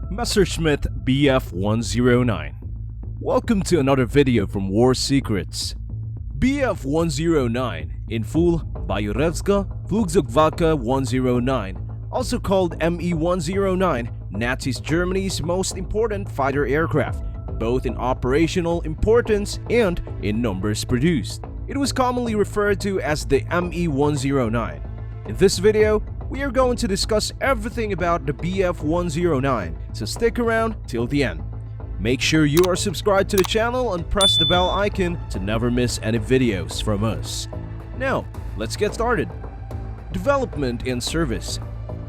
Messerschmitt Bf-109. Welcome to another video from War Secrets. Bf-109, in full Bаyerisshe Flugzeugwerke 109, also called Me-109, Nazi Germany's most important fighter aircraft, both in operational importance and in numbers produced. It was commonly referred to as the Me-109. In this video, we are going to discuss everything about the Bf-109, so stick around till the end. Make sure you are subscribed to the channel and press the bell icon to never miss any videos from us. Now, let's get started. Development and service.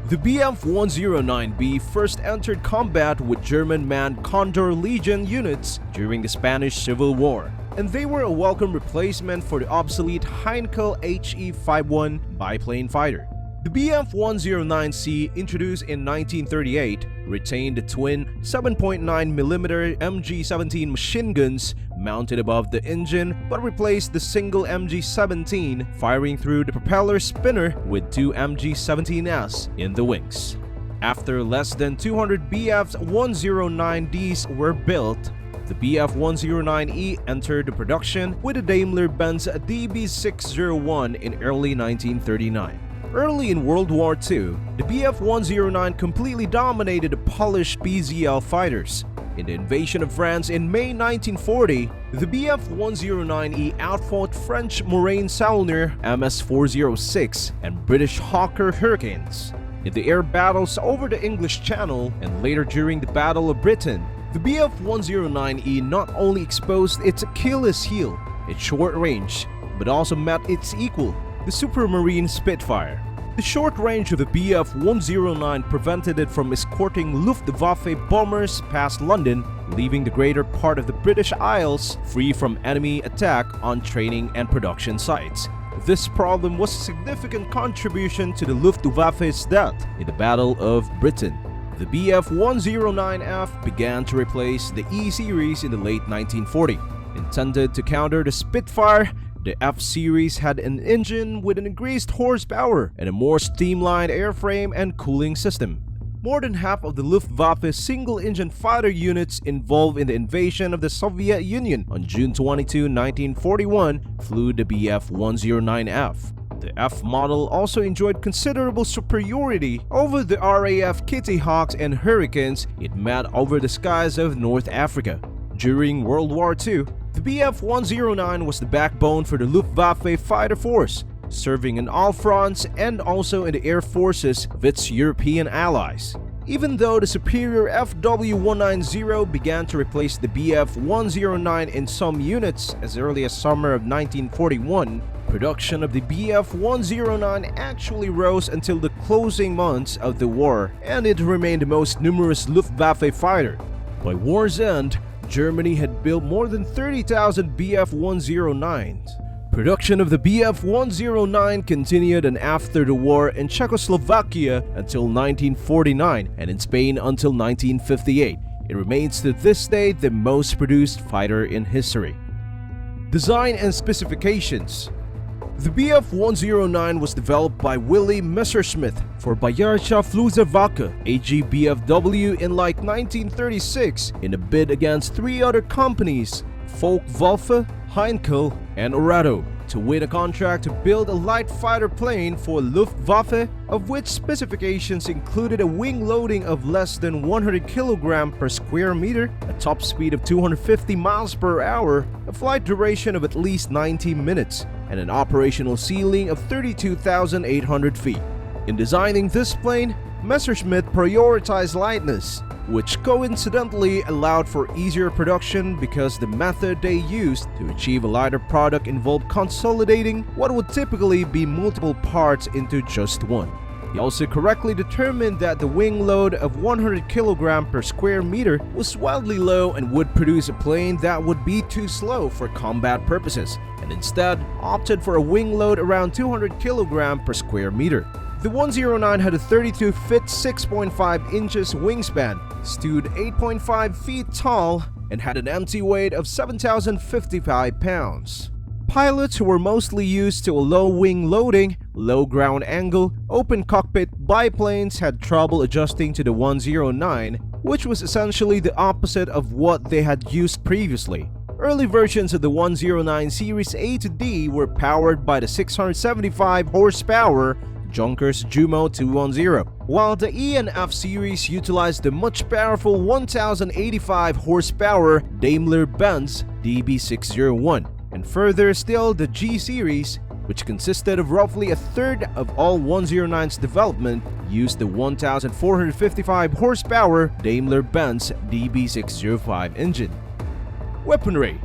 The Bf-109B first entered combat with German manned Condor Legion units during the Spanish Civil War, and they were a welcome replacement for the obsolete Heinkel He-51 biplane fighter. The Bf-109C, introduced in 1938, retained the twin 7.9mm MG-17 machine guns mounted above the engine, but replaced the single MG-17 firing through the propeller spinner with two MG-17S in the wings. After less than 200 Bf-109Ds were built, the Bf-109E entered the production with the Daimler-Benz DB601 in early 1939. Early in World War II, the Bf-109 completely dominated the Polish PZL fighters. In the invasion of France in May 1940, the Bf-109E outfought French Morane-Saulnier MS-406 and British Hawker Hurricanes. In the air battles over the English Channel and later during the Battle of Britain, the Bf-109E not only exposed its Achilles heel, its short range, but also met its equal, the Supermarine Spitfire. The short range of the Bf-109 prevented it from escorting Luftwaffe bombers past London, leaving the greater part of the British Isles free from enemy attack on training and production sites. This problem was a significant contribution to the Luftwaffe's death in the Battle of Britain. The Bf-109F began to replace the E-series in the late 1940s. Intended to counter the Spitfire, the F-series had an engine with an increased horsepower and a more streamlined airframe and cooling system. More than half of the Luftwaffe's single-engine fighter units involved in the invasion of the Soviet Union on June 22, 1941 flew the Bf-109F. The F model also enjoyed considerable superiority over the RAF Kitty Hawks and Hurricanes it met over the skies of North Africa. During World War II, the Bf-109 was the backbone for the Luftwaffe fighter force, serving in all fronts and also in the air forces of its European allies. Even though the superior FW-190 began to replace the Bf-109 in some units as early as summer of 1941, production of the Bf-109 actually rose until the closing months of the war, and it remained the most numerous Luftwaffe fighter. By war's end, Germany had built more than 30,000 Bf-109s. Production of the Bf-109 continued and after the war in Czechoslovakia until 1949 and in Spain until 1958. It remains to this day the most produced fighter in history. Design and specifications. The Bf-109 was developed by Willy Messerschmitt for Bаyerisshe Flugzeugwerke AG BFW in like 1936 in a bid against three other companies, Volkwaffe, Heinkel, and airrado, to win a contract to build a light fighter plane for Luftwaffe, of which specifications included a wing loading of less than 100 kg per square meter, a top speed of 250 miles per hour, a flight duration of at least 90 minutes, and an operational ceiling of 32,800 feet. In designing this plane, Messerschmitt prioritized lightness, which coincidentally allowed for easier production because the method they used to achieve a lighter product involved consolidating what would typically be multiple parts into just one. He also correctly determined that the wing load of 100 kg per square meter was wildly low and would produce a plane that would be too slow for combat purposes, and instead opted for a wing load around 200 kg per square meter. The 109 had a 32-foot 6.5 inches wingspan, stood 8.5 feet tall, and had an empty weight of 7,055 pounds. Pilots who were mostly used to a low wing loading low ground angle, open cockpit biplanes had trouble adjusting to the 109, which was essentially the opposite of what they had used previously. Early versions of the 109 Series A to D were powered by the 675 horsepower Junkers Jumo 210, while the E and F series utilized the much powerful 1085 horsepower Daimler-Benz DB601, and further still the G series, which consisted of roughly a third of all 109's development, used the 1455 horsepower Daimler-Benz DB605 engine. Weaponry.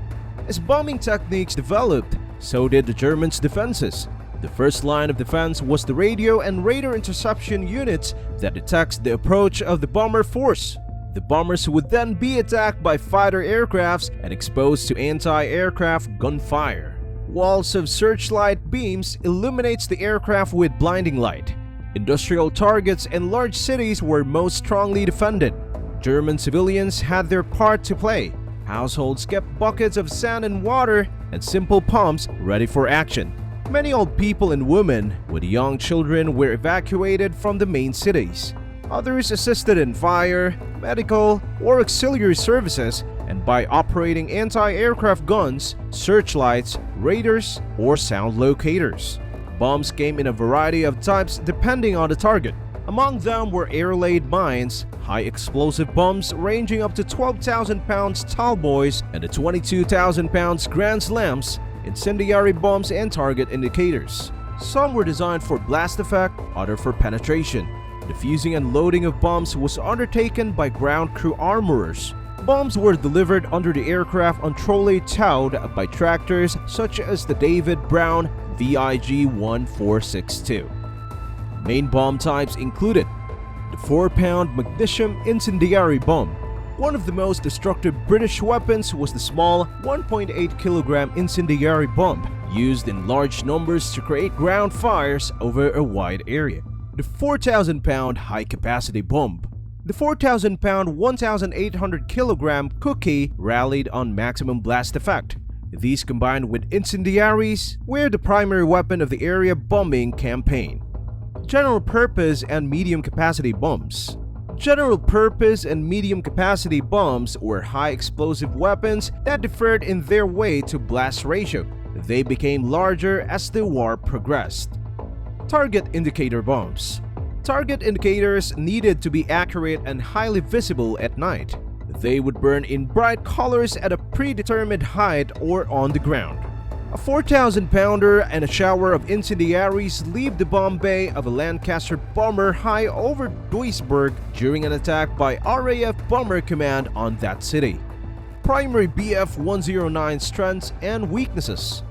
As bombing techniques developed, so did the Germans' defenses. The first line of defense was the radio and radar interception units that detects the approach of the bomber force. The bombers would then be attacked by fighter aircrafts and exposed to anti-aircraft gunfire. Walls of searchlight beams illuminates the aircraft with blinding light. Industrial targets and large cities were most strongly defended. German civilians had their part to play. Households kept buckets of sand and water and simple pumps ready for action. Many old people and women with young children were evacuated from the main cities. Others assisted in fire, medical, or auxiliary services and by operating anti-aircraft guns, searchlights, radars, or sound locators. Bombs came in a variety of types depending on the target. Among them were air-laid mines, high-explosive bombs ranging up to 12,000 pounds tall boys and the 22,000 pounds Grand Slams, incendiary bombs and target indicators. Some were designed for blast effect, others for penetration. The fusing and loading of bombs was undertaken by ground crew armorers. Bombs were delivered under the aircraft on trolley towed by tractors such as the David Brown VIG-1462. Main bomb types included the 4-pound magnesium incendiary bomb. One of the most destructive British weapons was the small 1.8 kilogram incendiary bomb, used in large numbers to create ground fires over a wide area. The 4,000-pound high-capacity bomb. The 4,000-pound 1,800 kilogram cookie rallied on maximum blast effect. These combined with incendiaries were the primary weapon of the area bombing campaign. General purpose and medium capacity bombs. General purpose and medium capacity bombs were high explosive weapons that differed in their weight to blast ratio. They became larger as the war progressed. Target indicator bombs. Target indicators needed to be accurate and highly visible at night. They would burn in bright colors at a predetermined height or on the ground. A 4,000-pounder and a shower of incendiaries leave the bomb bay of a Lancaster bomber high over Duisburg during an attack by RAF Bomber Command on that city. Primary Bf-109 strengths and weaknesses.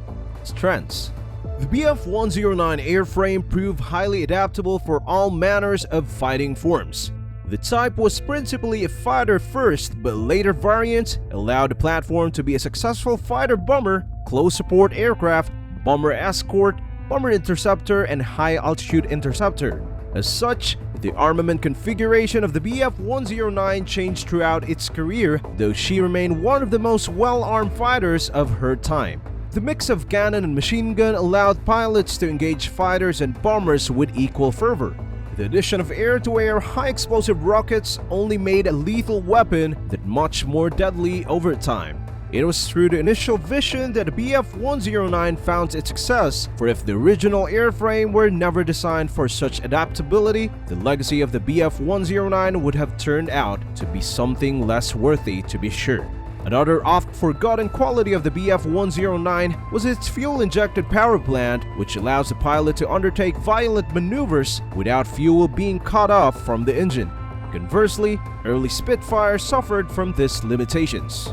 Strengths. The Bf-109 airframe proved highly adaptable for all manners of fighting forms. The type was principally a fighter first, but later variants allowed the platform to be a successful fighter bomber, close support aircraft, bomber escort, bomber interceptor, and high-altitude interceptor. As such, the armament configuration of the Bf-109 changed throughout its career, though she remained one of the most well-armed fighters of her time. The mix of cannon and machine gun allowed pilots to engage fighters and bombers with equal fervor. The addition of air-to-air high-explosive rockets only made a lethal weapon that much more deadly over time. It was through the initial vision that the Bf-109 found its success, for if the original airframe were never designed for such adaptability, the legacy of the Bf-109 would have turned out to be something less worthy, to be sure. Another oft-forgotten quality of the Bf-109 was its fuel-injected power plant, which allows the pilot to undertake violent maneuvers without fuel being cut off from the engine. Conversely, early Spitfire suffered from these limitations.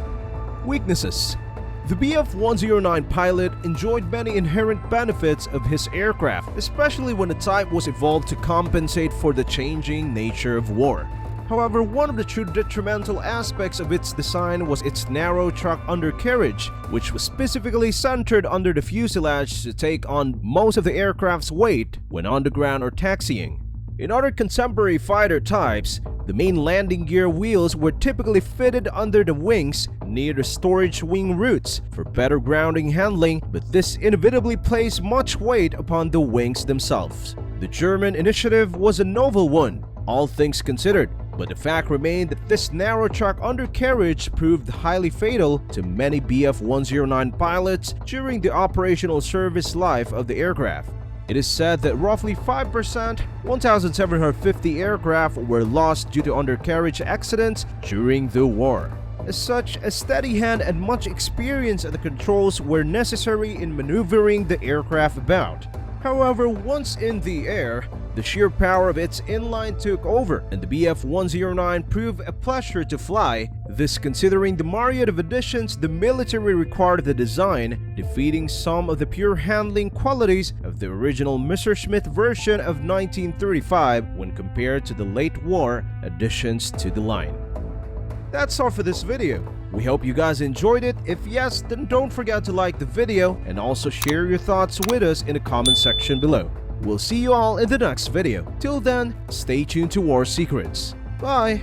Weaknesses. The Bf-109 pilot enjoyed many inherent benefits of his aircraft, especially when the type was evolved to compensate for the changing nature of war. However, one of the true detrimental aspects of its design was its narrow truck undercarriage, which was specifically centered under the fuselage to take on most of the aircraft's weight when on the ground or taxiing. In other contemporary fighter types, the main landing gear wheels were typically fitted under the wings near the storage wing roots for better grounding handling, but this inevitably placed much weight upon the wings themselves. The German initiative was a novel one, all things considered, but the fact remained that this narrow track undercarriage proved highly fatal to many Bf-109 pilots during the operational service life of the aircraft. It is said that roughly 5%, 1,750 aircraft were lost due to undercarriage accidents during the war. As such, a steady hand and much experience at the controls were necessary in maneuvering the aircraft about. However, once in the air, the sheer power of its inline took over, and the Bf-109 proved a pleasure to fly, this considering the myriad of additions the military required of the design, defeating some of the pure handling qualities of the original Messerschmitt version of 1935 when compared to the late war additions to the line. That's all for this video. We hope you guys enjoyed it. If yes, then don't forget to like the video and also share your thoughts with us in the comment section below. We'll see you all in the next video. Till then, stay tuned to War Secrets. Bye!